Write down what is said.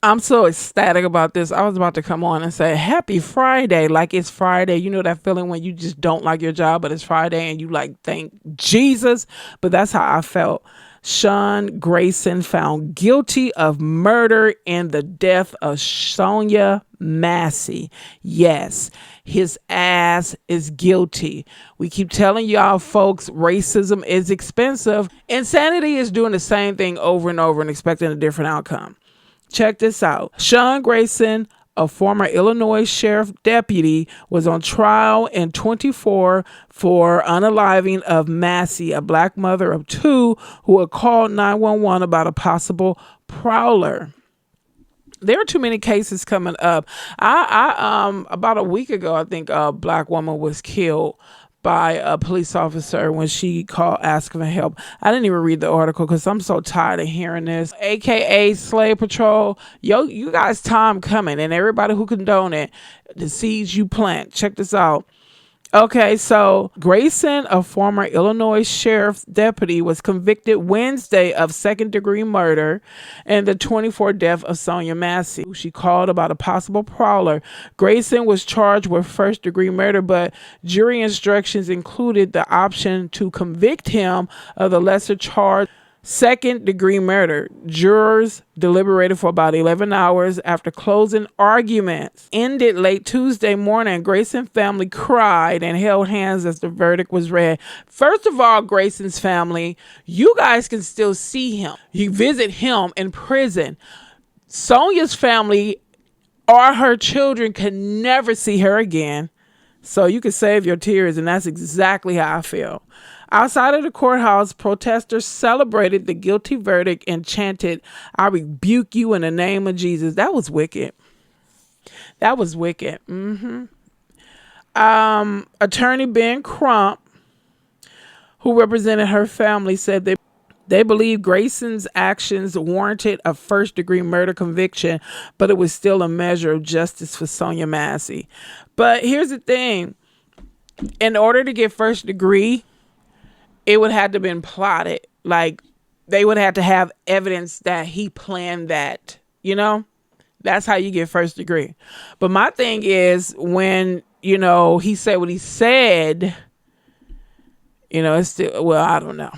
I'm so ecstatic about this. I was about to come on and say happy Friday, like it's Friday. You know that feeling when you just don't like your job, but it's Friday and you like thank Jesus. But that's how I felt. Sean Grayson found guilty of murder in the death of Sonya Massey. Yes, his ass is guilty. We keep telling y'all folks, racism is expensive. Insanity is doing the same thing over and over and expecting a different outcome. Check this out. Sean Grayson, a former Illinois sheriff deputy, was on trial in 24 for unaliving of Massey, a black mother of two who had called 911 about a possible prowler. There are too many cases coming up. I about a week ago, I think a black woman was killed by a police officer when she called asking for help. I didn't even read the article because I'm so tired of hearing this. AKA Slave Patrol. Yo, you guys time coming, and everybody who condone it, the seeds you plant. Check this out. Okay, so Grayson, a former Illinois sheriff's deputy, was convicted Wednesday of second-degree murder and the 24 death of Sonya Massey, who she called about a possible prowler. Grayson was charged with first-degree murder, but jury instructions included the option to convict him of the lesser charge, second-degree murder. Jurors deliberated for about 11 hours after closing arguments ended late Tuesday morning. Grayson family cried and held hands as the verdict was read. First of all, Grayson's family, you guys can still see him. You visit him in prison. Sonya's family or her children can never see her again. So you can save your tears, and that's exactly how I feel. Outside of the courthouse, protesters celebrated the guilty verdict and chanted, "I rebuke you in the name of Jesus." That was wicked. That was wicked. Attorney Ben Crump, who represented her family, said they believe Grayson's actions warranted a first-degree murder conviction, but it was still a measure of justice for Sonya Massey. But here's the thing. In order to get first degree, it would have to been plotted. Like, they would have to have evidence that he planned that, you know? That's how you get first degree. But my thing is, when, he said what he said, it's still, well, I don't know.